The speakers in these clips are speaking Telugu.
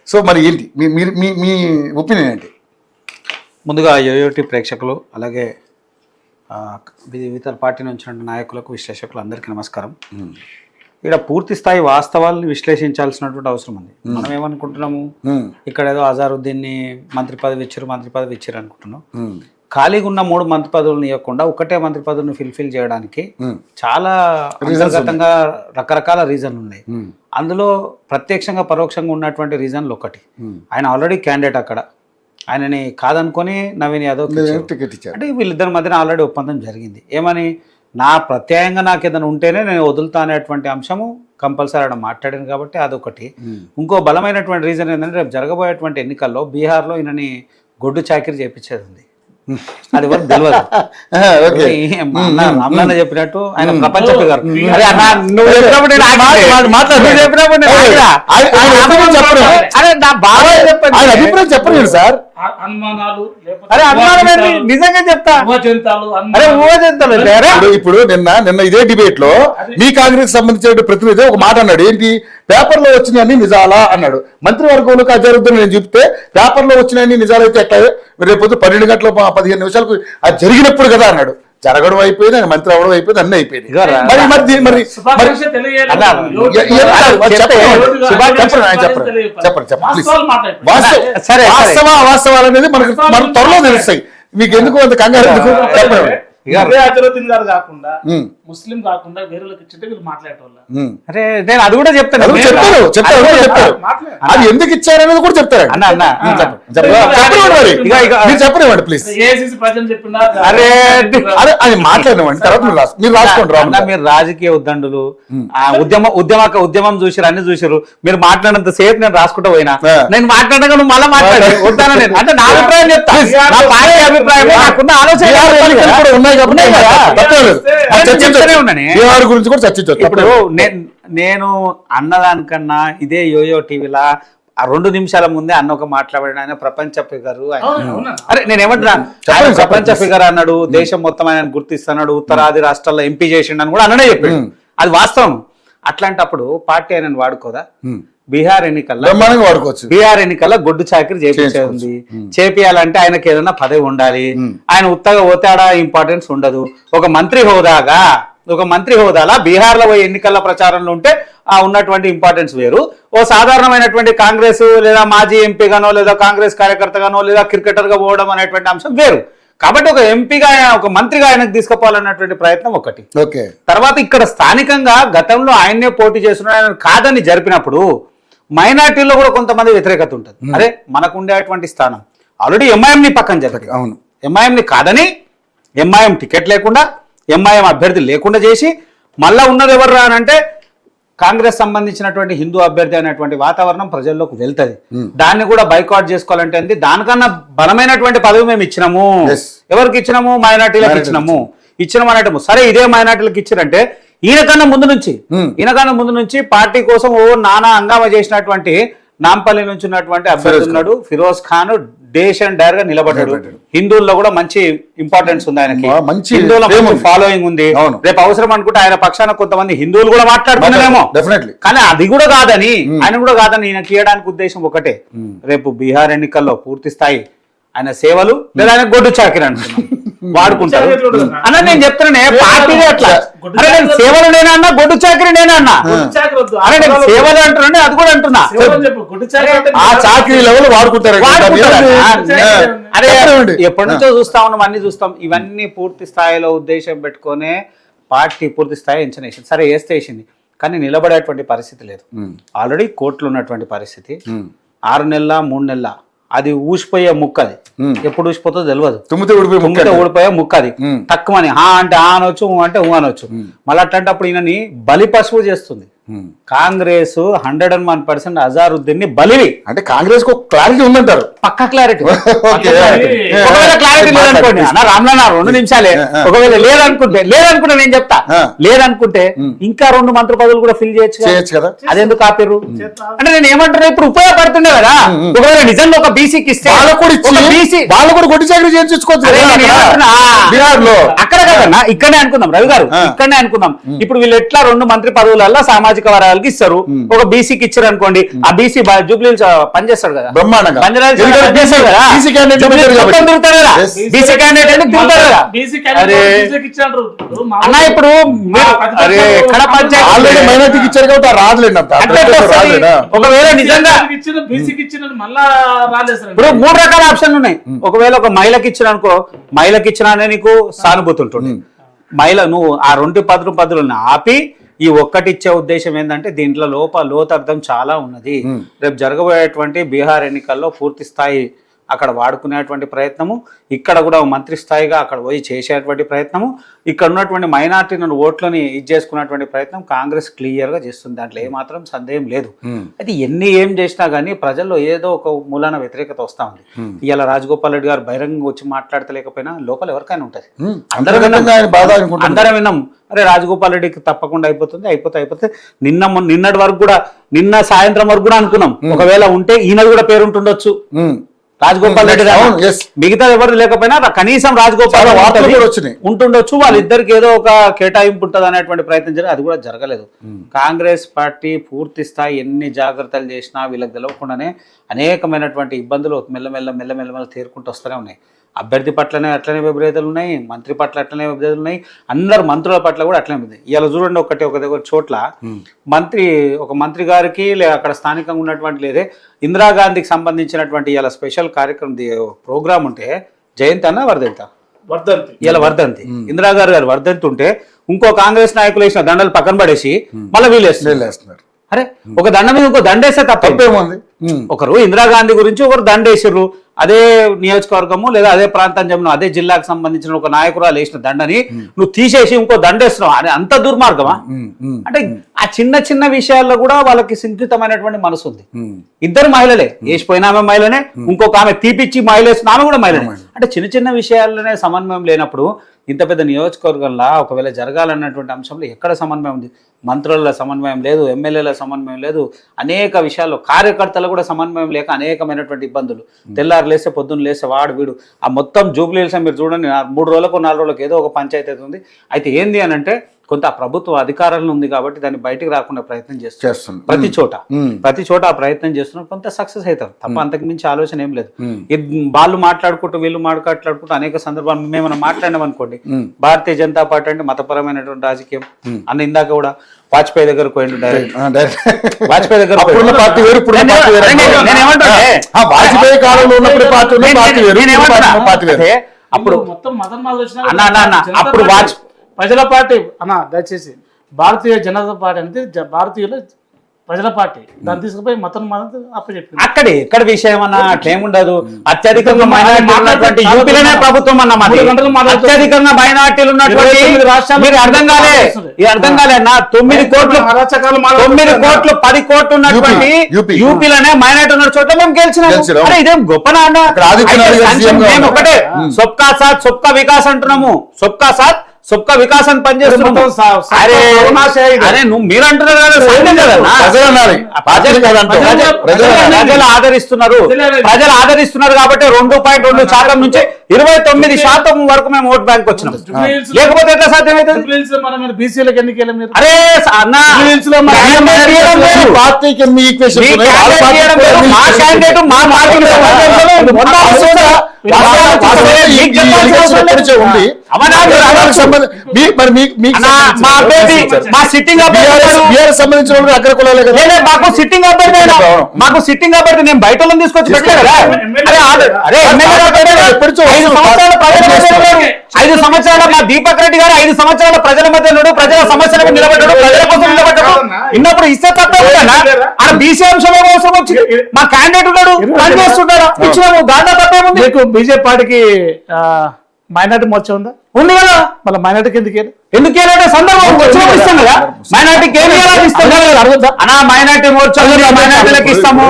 సో మరి ఏంటి మీ ఒపీనియన్ ఏంటి? ముందుగా యోయోటి ప్రేక్షకులు అలాగే ఇతర పార్టీ నుంచి ఉన్న నాయకులకు విశ్లేషకులు అందరికీ నమస్కారం. ఇక్కడ పూర్తి స్థాయి వాస్తవాలను విశ్లేషించాల్సినటువంటి అవసరం ఉంది. మనం ఏమనుకుంటున్నాము, ఇక్కడ ఏదో అజారుద్దీన్ని మంత్రి పదవి ఇచ్చారు అనుకుంటున్నాం. ఖాళీగా ఉన్న 3 మంత్రి పదవులను ఇవ్వకుండా ఒకటే మంత్రి పదవిని ఫిల్ఫిల్ చేయడానికి చాలా అంతర్గతంగా రకరకాల రీజన్లు ఉన్నాయి. అందులో ప్రత్యక్షంగా పరోక్షంగా ఉన్నటువంటి రీజన్లు ఒకటి, ఆయన ఆల్రెడీ క్యాండిడేట్, అక్కడ ఆయనని కాదనుకొని నవీన్ యాదవ్ టికెట్ ఇచ్చారు. అంటే వీళ్ళిద్దరి మధ్యన ఆల్రెడీ ఒప్పందం జరిగింది. ఏమని, నా ప్రత్యయంగా నాకు ఏదైనా ఉంటేనే నేను వదులుతా అనేటువంటి అంశము కంపల్సరీ ఆడ మాట్లాడింది కాబట్టి అదొకటి. ఇంకో బలమైనటువంటి రీజన్ ఏంటంటే రేపు జరగబోయేటువంటి ఎన్నికల్లో బీహార్లో ఈయనని గొడ్డు చాకిరీ చేపించేది ఉంది. అది వరకు తెలియదు. రామ్నాథ్ చెప్పినట్టు ఆయన ప్రపంచ ఫిగర్. నువ్వు చెప్పినప్పుడు చెప్పండి సార్. అరే అనుమానం నిజంగా చెప్తా. ఇప్పుడు నిన్న ఇదే డిబేట్ లో మీ కాంగ్రెస్ సంబంధించిన ప్రతినిధి ఒక మాట అన్నాడు, ఏంటి పేపర్ లో వచ్చినాయన్ని నిజాలా అన్నాడు. మంత్రివర్గంలోకి జరుగుతుంది నేను చెప్తే పేపర్ లో వచ్చినాయన్ని నిజాలైతే ఎట్లా, రేపు 12 గంటల 15 నిమిషాలకు అది జరిగినప్పుడు కదా అన్నాడు. జరగడం అయిపోయింది, ఆయన మంత్రి అవ్వడం అయిపోయింది, అన్నీ అయిపోయింది. వాస్తవాలు అనేది మనకు త్వరలో తెలుస్తాయి. మీకు ఎందుకు అంత కంగారు ఎందుకు చెప్పండి. కాకుండా ముస్లిం కాకుండా వేరే మాట్లాడేవాళ్ళు. అరే నేను అది కూడా చెప్తాను, చెప్తారు అది ఎందుకు ఇచ్చారనేది కూడా చెప్తారు. చెప్పనివ్వండి ప్లీజ్. అరే అది మాట్లాడినవ్వండి, తర్వాత మీరు రాసుకోండి. మీరు రాజకీయ ఉద్దండులు, ఉద్యమం చూసారు, అన్ని చూసారు. మీరు మాట్లాడినంత సేపు నేను రాసుకుంటూ పోయినా, నేను మాట్లాడగా నువ్వు మళ్ళీ మాట్లాడి వద్దాను నేను. అంటే నా అభిప్రాయం చెప్తా, నా పార్టీ అభిప్రాయం, నాకున్న ఆలోచన ఉన్నాయి కాబట్టి గురించి కూడా చర్చించవచ్చు. ఇప్పుడు నేను అన్నదానికన్నా ఇదే యోయో టీవీలా 2 నిమిషాల ముందే అన్న ఒక మాట్లాడిన ఆయన ప్రపంచ ఫిగర్. అరే నేనేమంటున్నా, ఆయన ప్రపంచ ఫిగర్ అన్నాడు, దేశం మొత్తం ఆయన గుర్తిస్తున్నాడు, ఉత్తరాది రాష్ట్రాల్లో ఎంపీ చేసిండు అని కూడా అన్ననే చెప్పాడు. అది వాస్తవం. అట్లాంటప్పుడు పార్టీ ఆయన వాడుకోదా? బీహార్ ఎన్నికల్లో గొడ్డు చాకిరి చేపించేది చేపియాలంటే ఆయనకి ఏదైనా పదవి ఉండాలి. ఆయన ఉత్తగా పోతాడా ఇంపార్టెన్స్ ఉండదు. ఒక మంత్రి హోదాలా బీహార్ లో పోయి ఎన్నికల ప్రచారంలో ఉంటే ఆ ఉన్నటువంటి ఇంపార్టెన్స్ వేరు. ఓ సాధారణమైనటువంటి కాంగ్రెస్ లేదా మాజీ ఎంపీగానో లేదా కాంగ్రెస్ కార్యకర్తగానో లేదా క్రికెటర్ గా పోవడం అనేటువంటి అంశం వేరు. కాబట్టి ఒక ఎంపీగా ఒక మంత్రిగా ఆయనకు తీసుకుపోవాలన్నటువంటి ప్రయత్నం ఒకటి. తర్వాత ఇక్కడ స్థానికంగా గతంలో ఆయన్నే పోటీ చేస్తున్న ఆయన కాదని జరిపినప్పుడు మైనార్టీలో కూడా కొంతమంది వ్యతిరేకత ఉంటుంది. అరే మనకు ఉండేటువంటి స్థానం ఆల్రెడీ ఎంఐఎంని పక్కన జరిగింది. అవును, ఎంఐఎంని కాదని ఎంఐఎం టికెట్ లేకుండా ఎంఐఎం అభ్యర్థి లేకుండా చేసి మళ్ళా ఉన్నది ఎవరు అంటే కాంగ్రెస్ సంబంధించినటువంటి హిందూ అభ్యర్థి అనేటువంటి వాతావరణం ప్రజల్లోకి వెళ్తుంది. దాన్ని కూడా బైకాట్ చేసుకోవాలంటే అంది దానికన్నా బలమైనటువంటి పదవి మేము ఇచ్చినాము. ఎవరికి ఇచ్చినాము? మైనార్టీలకు ఇచ్చినాము అనేటము. సరే ఇదే మైనార్టీలకు ఇచ్చినంటే ఈయనకన్నా ముందు నుంచి పార్టీ కోసం నానా హంగామా చేసినటువంటి నాంపల్లి నుంచి ఉన్నటువంటి అభ్యర్థి ఉన్నాడు ఫిరోజ్ ఖాన్. డేషన్ డైర్ గా నిలబడ్డాడు. హిందువుల్లో కూడా మంచి ఇంపార్టెన్స్ ఉంది ఆయనకి, హిందువుల ఫాలోయింగ్ ఉంది. రేపు అవసరం అనుకుంటే ఆయన పక్షాన కొంతమంది హిందువులు కూడా మాట్లాడుతున్నారేమో, కానీ అది కూడా కాదని ఆయన కూడా కాదని ఈయనకి ఇవ్వడానికి ఉద్దేశం ఒకటే, రేపు బీహార్ ఎన్నికల్లో పూర్తి స్థాయి ఆయన సేవలు లేదా ఆయన గొడ్డు చాకిరి అంటున్నాను వాడుకుంటారు అన్న. నేను చెప్తున్నానే పార్టీ అట్లా. అరే నేను సేవలు నేనా అన్నా, గొడ్డు చాకిరి నేనా అన్నా. అరే నేను సేవలు అంటున్నా, అది కూడా అంటున్నా. ఆ చాకిరీ లెవెల్ వాడుకుంటారు. అరే ఎప్పటి నుంచో చూస్తా ఉన్నాం, అన్ని చూస్తాం. ఇవన్నీ పూర్తి స్థాయిలో ఉద్దేశం పెట్టుకునే పార్టీ పూర్తి స్థాయి ఎంచన వేసింది. సరే వేసింది, కానీ నిలబడేటువంటి పరిస్థితి లేదు. ఆల్రెడీ కోర్టులో ఉన్నటువంటి పరిస్థితి. 6 నెలల 3 నెలల అది ఊసిపోయే ముక్క. అది ఎప్పుడు ఊసిపోతుందో తెలియదు. ఊడిపోయే ముక్క అది. తక్కువని అంటే అనొచ్చు, అంటే అనొచ్చు. మళ్ళీ అట్లాంటప్పుడు ఈయనని బలి పశువు చేస్తుంది కాంగ్రెస్. 101% అజారుద్దీన్ ని బలివి. అంటే కాంగ్రెస్ కు క్లారిటీ ఉందంటారు, పక్కా క్లారిటీ. ఒకవేళ క్లారిటీ లేదనుకోండి అన్న రామ్లా 2 నిమిషాలే. ఒకవేళ లేదనుకుంటే నేను చెప్తా, లేదనుకుంటే ఇంకా 2 మంత్రి పదవులు కూడా ఫిల్ చేయొచ్చు కదా. అదెందుకు ఆపారు అంటే నేను ఏమంటున్నా, ఇప్పుడు ఉపయోగపడుతుండే కదా. ఒకవేళ నిజంగా ఒక బీసీకి ఇస్తే వాళ్ళు కూడా గొడ్డు చాకరీ చేయించుకోవచ్చు. అక్కడ కదన్నా, ఇక్కడనే అనుకుందాం రవి గారు, ఇక్కడనే అనుకుందాం. ఇప్పుడు వీళ్ళు ఎట్లా 2 మంత్రి పదవులలో సామాజిక సామాజిక వర్గాలకి ఇస్తారు. ఒక బీసీకి ఇచ్చారు అనుకోండి, ఆ బీసీ జూబ్లీ పనిచేస్తాడు కదా, బ్రహ్మాండంగా పనిచేస్తాడు కదా, బీసీ క్యాండిడేట్ మొత్తం తిరుగుతాడు కదా, బీసీ క్యాండిడేట్ అంటే తిరుగుతాడు కదా. అన్న ఇప్పుడు ఎక్కడ పంచాయతీ ఆల్రెడీ మైనార్టీకి ఇచ్చారు కాబట్టి రాదులేండి అంత ఒకవేళ నిజంగా ఇప్పుడు 3 రకాల ఆప్షన్లు ఉన్నాయి. ఒకవేళ ఒక మహిళకి ఇచ్చిన అనుకో, మహిళకి ఇచ్చినానే నీకు సానుభూతి ఉంటుంది. మహిళ నువ్వు ఆ 2 పదులను ఆపి ఈ ఒక్కటి ఇచ్చే ఉద్దేశం ఏంటంటే దీంట్లో లోతర్థం చాలా ఉన్నది. రేపు జరగబోయేటువంటి బీహార్ ఎన్నికల్లో పూర్తి స్థాయి అక్కడ వాడుకునేటువంటి ప్రయత్నము, ఇక్కడ కూడా మంత్రి స్థాయిగా అక్కడ పోయి చేసేటువంటి ప్రయత్నము, ఇక్కడ ఉన్నటువంటి మైనార్టీలను ఓట్లని చేసుకున్నటువంటి ప్రయత్నం కాంగ్రెస్ క్లియర్గా చేస్తుంది. దాంట్లో ఏమాత్రం సందేహం లేదు. అయితే ఏం చేసినా కానీ ప్రజల్లో ఏదో ఒక మూలాన వ్యతిరేకత వస్తూ ఉంది. ఇవాళ రాజగోపాల్ రెడ్డి గారు బహిరంగ వచ్చి మాట్లాడతలేకపోయినా లోపల ఎవరికైనా ఉంటుంది. అందరం విన్నాం, అరే రాజగోపాల్ రెడ్డికి తప్పకుండా అయిపోతే నిన్నటి వరకు కూడా, నిన్న సాయంత్రం వరకు కూడా అనుకున్నాం ఒకవేళ ఉంటే ఈయనది కూడా పేరుంటుండొచ్చు రాజగోపాల్ రెడ్డి. మిగతా ఎవరు లేకపోయినా కనీసం రాజగోపాల్ ఉంటుండొచ్చు, వాళ్ళిద్దరికి ఏదో ఒక కేటాయింపు ఉంటుంది అనేటువంటి ప్రయత్నం జరిగి అది కూడా జరగలేదు. కాంగ్రెస్ పార్టీ పూర్తి స్థాయి ఎన్ని జాగ్రత్తలు చేసినా వీళ్ళకి తెలవకుండానే అనేకమైనటువంటి ఇబ్బందులు మెల్లమెల్ల తేరుకుంటూ వస్తూనే ఉన్నాయి. అభ్యర్థి పట్లనే అట్లనే విభేదాలు ఉన్నాయి, మంత్రి పట్ల అట్లనే విభేదాలు ఉన్నాయి, అందరు మంత్రుల పట్ల కూడా అట్లనే ఉంది. ఇలా చూడండి, ఒక దగ్గర చోట్ల ఒక మంత్రి గారికి అక్కడ స్థానికంగా ఉన్నటువంటి లేదే ఇందిరాగాంధీకి సంబంధించినటువంటి ఇలా స్పెషల్ కార్యక్రమం ప్రోగ్రామ్ ఉంటే, జయంతి అన్న ఇలా వర్ధంతి ఇందిరాగారు గారు వర్ధంతి ఉంటే ఇంకో కాంగ్రెస్ నాయకులు వేసిన దండలు పక్కన పడేసి మళ్ళీ వీళ్ళు వేస్తున్నారు. అరే ఒక దండ మీద ఇంకో దండేస్తే తప్పేముంది? ఒకరు ఇందిరాగాంధీ గురించి ఒకరు దండేసారు, అదే నియోజకవర్గము లేదా అదే ప్రాంతం అదే జిల్లాకు సంబంధించిన ఒక నాయకురాలు వేసిన దండని నువ్వు తీసేసి ఇంకో దండేస్తున్నావు అని అంత దుర్మార్గమా? అంటే ఆ చిన్న విషయాల్లో కూడా వాళ్ళకి సింకితమైనటువంటి మనసు ఉంది. ఇద్దరు మహిళలే, వేసిపోయిన ఆమె మహిళనే, ఇంకొక ఆమె తీపిచ్చి మహిళ వేసిన ఆమె కూడా మహిళనే. అంటే చిన్న విషయాల్లోనే సమన్వయం లేనప్పుడు ఇంత పెద్ద నియోజకవర్గంలో ఒకవేళ జరగాలన్నటువంటి అంశంలో ఎక్కడ సమన్వయం ఉంది? మంత్రుల సమన్వయం లేదు, ఎమ్మెల్యేల సమన్వయం లేదు, అనేక విషయాల్లో కార్యకర్తలు కూడా సమన్వయం లేక అనేకమైనటువంటి ఇబ్బందులు. తెల్లారు లేస్తే పొద్దున్న లేస్తే వాడు వీడు ఆ మొత్తం జూబ్లీ హిల్స్ మీరు చూడండి, 3 రోజులకు 4 రోజులకు ఏదో ఒక పంచాయతీ అయితే ఉంది. అయితే ఏంది అని అంటే కొంత ప్రభుత్వ అధికారంలో ఉంది కాబట్టి దాన్ని బయటికి రాకుండా ప్రయత్నం చేస్తుంది. ప్రతి చోట ఆ ప్రయత్నం చేస్తున్నారు, కొంత సక్సెస్ అవుతారు తప్ప అంతకు మించి ఆలోచన ఏం లేదు. వాళ్ళు మాట్లాడుకుంటూ వీళ్ళు మాట్లాడుకుంటూ అనేక సందర్భాలు మేము మాట్లాడినాం అనుకోండి, భారతీయ జనతా పార్టీ అంటే మతపరమైనటువంటి రాజకీయం అన్న ఇందాక కూడా వాజ్పేయి దగ్గరకు పోయిండు డైరెక్ట్. వాజ్పేయి దగ్గర అప్పుడు అప్పుడు ప్రజల పార్టీ అన్న దయచేసి భారతీయ జనతా పార్టీ అంటే భారతీయుల ప్రజల పార్టీ, దాన్ని తీసుకుపోయి మతం అప్పచెప్పింది. ఎక్కడ విషయం అన్న అట్లేముండదు. అత్యధికంగా మైనార్టీలు ఉన్నటువంటి యూపీలోనే ప్రభుత్వం అన్నమాట, అత్యధికంగా మైనార్టీలు ఉన్నటువంటి అర్థం కాలే అన్న 9 కోట్లు 10 కోట్లు ఉన్నటువంటి యూపీలోనే మైనార్టీ ఉన్న చోట్ల మేము గెలిచినాము. ఇదేం గొప్పనా అన్న? మేము ఒకటే సబ్కా సాత్ సబ్కా వికాస్ అంటున్నాము, సబ్కా సాత్ సబ్కా వికాస్ అని పనిచేస్తున్నాము. మీరు అంటున్నారు ప్రజలు ఆదరిస్తున్నారు కాబట్టి 2.2% నుంచి 29% వరకు మేము ఓట్ బ్యాంక్ వచ్చినాం. లేకపోతే ఎట్లా సాధ్యమవుతుంది? అరే మా క్యాండిడేట్ మా పార్టీ మాకు సిట్టింగ్ అభ్యర్థి నేను బయట తీసుకొచ్చి పెట్టాను కదా. 5 సంవత్సరాల మా దీపక్ రెడ్డి గారు 5 సంవత్సరాల ప్రజల మధ్య ప్రజల సమస్యలకు నిలబడ్డాడు, ప్రజల కోసం నిలబడ్డాడు. ఇన్నప్పుడు ఇస్తే తప్ప బీసీ అంశం అవసరం వచ్చి మా క్యాండిడేట్ ఉన్నాడు, పని చేస్తున్నాడు, ఇచ్చినాము. దాంట్లో తప్పేముంది? మీకు బీజేపీ పార్టీకి మైనార్టీ మోర్చా ఉందా? ఉంది కదా. మళ్ళీ మైనార్టీకి ఎందుకు సందర్భం ఇస్తాం కదా. మైనార్టీకి ఏమి అడుగుతా అన్నా, మైనార్టీ మోర్చా మైనార్టీలకు ఇస్తాము.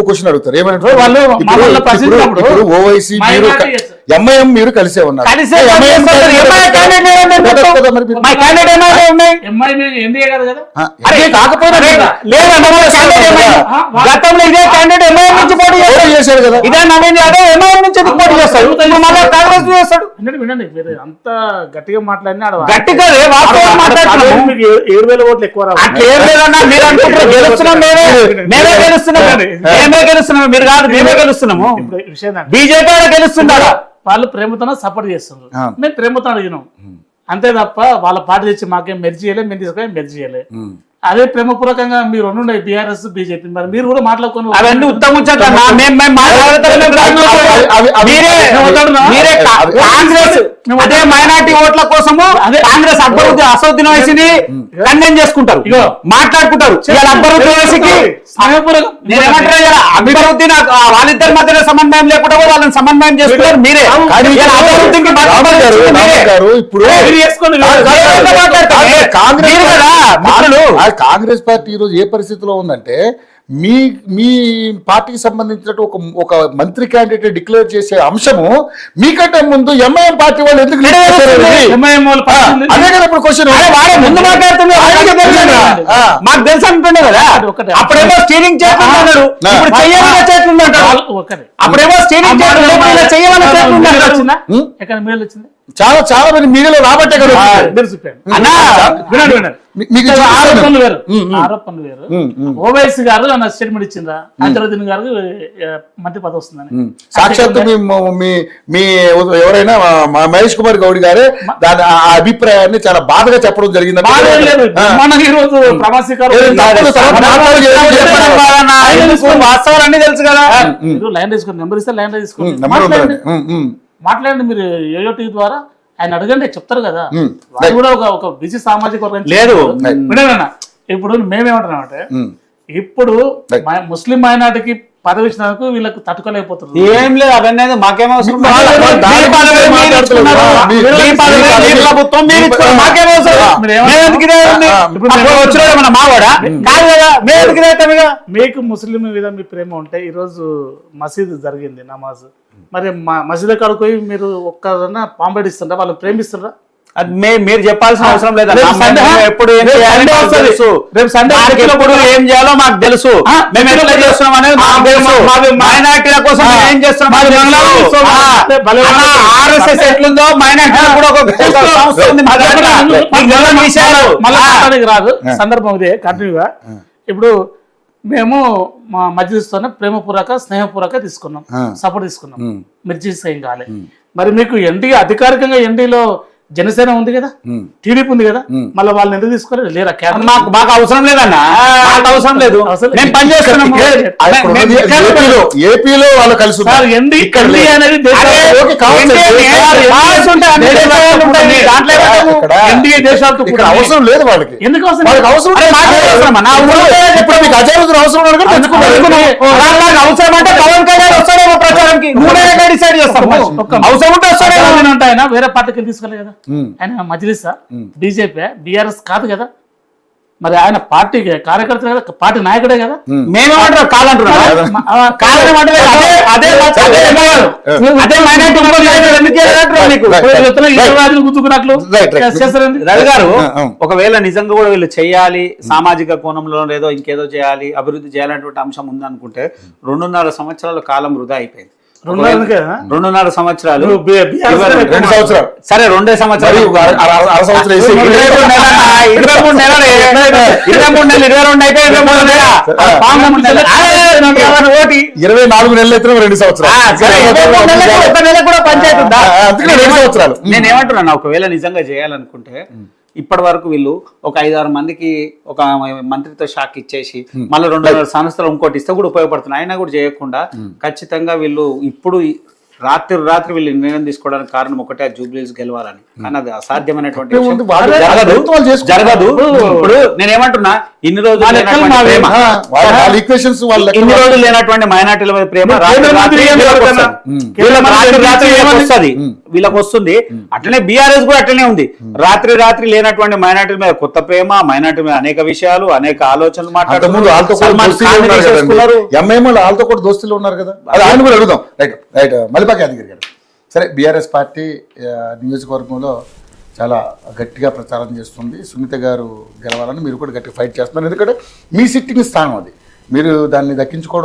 క్వశ్చన్ అడుగుతారు ఏమంటారు వాళ్ళు, ఓవైసీ ఎంఐఎం మీరు కలిసే ఉన్నారు. గతంలో ఇదే క్యాండిడేట్ ఎంఐఎం నుంచి పోటీ చేశారు కదా. ఇదే నవీన్ యాదవ్ ఎంఐఎం నుంచి పోటీ చేస్తారు. చేస్తాడు, మళ్ళీ కాంగ్రెస్ చేస్తాడు. వినండి వినండి, మీరు అంత గట్టిగా మాట్లాడినా గట్టిగా వాస్తవం మాట్లాడుతున్నాము. 7,000 ఓట్లు ఎక్కువ రావు. అట్లేం లేదన్నా, మీరు అనుకుంటారు గెలుస్తున్నాం, మేమే గెలుస్తున్నాము, మీరు కాదు, మేమే గెలుస్తున్నాము. ఇప్పుడు విషయం ఏంటంటే, బీజేపీ గెలుస్తుందా? వాళ్ళు ప్రేమతోనే సపోర్ట్ చేస్తున్నారు, మేము ప్రేమతో అడిగినాం అంతే తప్ప వాళ్ళ పార్టీ తెచ్చి మాకేం మెర్జ్ చేయలేదు, మేము తీసుకొని మెర్జ్ చేయలేదు. అదే ప్రేమపూర్వకంగా మీరు రెండు బీఆర్ఎస్ బీజేపీ, మరి మీరు కూడా మాట్లాడుకుని అవన్నీ ఉత్తమ కాంగ్రెస్ అదే మైనార్టీ ఓట్ల కోసము కాంగ్రెస్ అక్బరుద్దీన్ అసదుద్దీన్ ఓవైసీని కండెమ్ చేసుకుంటారు, మాట్లాడుకుంటారు. అక్బరుద్దీన్ ఓవైసీకి అక్బరుద్దీన్ వాళ్ళిద్దరి మధ్యలో సమన్వయం లేకుండా వాళ్ళని సమన్వయం చేసుకుంటారు మీరే. కాంగ్రెస్ పార్టీ ఈరోజు ఏ పరిస్థితిలో ఉందంటే, మీ మీ పార్టీకి సంబంధించిన ఒక మంత్రి క్యాండిడేట్ డిక్లేర్ చేసే అంశము మీకంటే ముందు ఎంఐఎం పార్టీ వాళ్ళు ఎందుకు అదే కదా ఇప్పుడు క్వశ్చన్. ముందు మాకు తెలుసు అంటుండే కదా, అప్పుడేమో స్టీరింగ్ చేస్తున్నాడు, ఇప్పుడు చెయ్యాలన్న చేతులుంటాడు. అప్పుడేమో స్టీరింగ్ చెయ్యాలన్న చేతులుంటాడు. ఎక్కడ మేలు వచ్చింది? చాలా చాలా మంది మీడియాలో రాబట్టే కదా. ఆరోపణలు వేరు. ఓవైసీ గారు నా స్టేట్మెంట్ ఇచ్చిందా అజరుద్దీన్ గారు మంత్రి పదవి వస్తుందని? సాక్షాత్ మీ ఎవరైనా మా మహేష్ కుమార్ గౌడ్ గారే దాని ఆ అభిప్రాయాన్ని చాలా బాధగా చెప్పడం జరిగింది. ఈ రోజు ప్రవాసీ వాస్తవాలన్నీ తెలుసు కదా. లైన్ తీసుకుని నెంబర్ ఇస్తే లైన్ తీసుకుని మాట్లాడండి. మీరు ఏయోటీ ద్వారా ఆయన అడగండి, చెప్తారు కదా. వాళ్ళు కూడా ఒక బిజీ సామాజిక వర్గం లేదు. ఇప్పుడు మేమేమంటున్నామంటే, ఇప్పుడు ముస్లిం మైనార్టీకి పదవి ఇచ్చినందుకు వీళ్ళకి తట్టుకోలేకపోతున్నారు. ఏం లేదు, అవన్నీ మాకేమవసరం. మీకు ముస్లిం మీద మీ ప్రేమ ఉంటే ఈ రోజు మసీదు జరిగింది నమాజ్, మరి మసీదు కాడికి పోయి మీరు ఒక్కరన్నా పాంబడిస్తుండ్రా, వాళ్ళు ప్రేమిస్తుండ్రా? అది మీరు చెప్పాల్సిన అవసరం లేదు. ఎప్పుడు ఏం చేయాలో మాకు తెలుసు, మేము ఎట్లా చేస్తున్నాం అనేది మాకు తెలుసు. మైనార్టీల కోసం ఏం చేస్తున్నాం, ఆర్ఎస్ఎస్ ఎట్లుందో మైనార్టీల కూడా రాదు. సందర్భం ఇదే కంటిన్యూగా. ఇప్పుడు మేము మా మధ్యస్థాన్ని ప్రేమపూర్వక స్నేహపూర్వక తీసుకున్నాం, సపోర్ట్ తీసుకున్నాం, మీరు చేస్తే ఏం కాలే. మరి మీకు ఎన్డీ అధికారికంగా ఎన్డీలో జనసేన ఉంది కదా, టీడీపీ ఉంది కదా, మళ్ళీ వాళ్ళని ఎందుకు తీసుకోలేదు? లేరా? మాకు అవసరం లేదన్నా, మాకు అవసరం లేదు. మేము పనిచేస్తున్నాము ఏపీలో వాళ్ళు కలిసి అవసరం లేదు వాళ్ళకి. ఎందుకు అవసరం అవసరం అంటే పవన్ కళ్యాణ్ వస్తాడేమో ప్రచారంకి, నువ్వే డిసైడ్ చేస్తావు. అవసరం ఉంటే వస్తాడేమో. ఆయన వేరే పార్టీకి తీసుకోలేదు కదా, ఆయన మజ్లిసా బీజేపీ బీఆర్ఎస్ కాదు కదా, మరి ఆయన పార్టీ కార్యకర్త కదా, పార్టీ నాయకుడే కదా. మేమేమంటారు కాదంటున్నాం. రవి గారు, ఒకవేళ నిజంగా కూడా వీళ్ళు చేయాలి, సామాజిక కోణంలో ఏదో ఇంకేదో చేయాలి, అభివృద్ధి చేయాలనేటువంటి అంశం ఉందనుకుంటే 2.5 సంవత్సరాల కాలం వృధా అయిపోయింది. 2.5 సంవత్సరాలు, 2 సంవత్సరాలు, సరే 2 సంవత్సరాలు, 23 నెలలు 22 అయితే 24 నెలలు అయితే 2 సంవత్సరాలు కూడా పంచాయతీ ఉందా? 2 సంవత్సరాలు. నేనేమంటున్నాను, ఒకవేళ నిజంగా చేయాలనుకుంటే ఇప్పటి వరకు వీళ్ళు ఒక 5-6 మందికి ఒక మంత్రితో షాక్ ఇచ్చేసి మళ్ళీ 2 సంవత్సరాలు ఇంకోటి ఇస్తే కూడా ఉపయోగపడుతుంది. అయినా కూడా చేయకుండా ఖచ్చితంగా వీళ్ళు ఇప్పుడు రాత్రి వీళ్ళు నిర్ణయం తీసుకోవడానికి కారణం ఒకటే, జూబ్లీస్ గెలవాలని. కానీ అది అసాధ్యమైనటువంటి జరగదు. ఇప్పుడు నేనేమంటున్నా, ఇన్ని రోజులు లేనటువంటి మైనార్టీల మీద ప్రేమ వీళ్ళకి వస్తుంది. అట్లనే బీఆర్ఎస్ కూడా అట్లనే ఉంది. రాత్రి లేనటువంటి మైనార్టీల మీద కొత్త ప్రేమ, మైనార్టీ మీద అనేక విషయాలు, అనేక ఆలోచనలు మాట్లాడుతున్నారు. వాళ్ళతో కూడా దోస్తులు ఉన్నారు కదా, అది ఆయన కూడా అడుగుదాం. రైట్ రైట్ మల్లిపాక యాదగిరి గారు, సరే బీఆర్ఎస్ పార్టీ నియోజకవర్గంలో చాలా గట్టిగా ప్రచారం చేస్తుంది, సునీత గారు గెలవాలని మీరు కూడా గట్టిగా ఫైట్ చేస్తున్నారు. ఎందుకంటే మీ సిట్టింగ్ స్థానం అది, మీరు దాన్ని దక్కించుకోవడం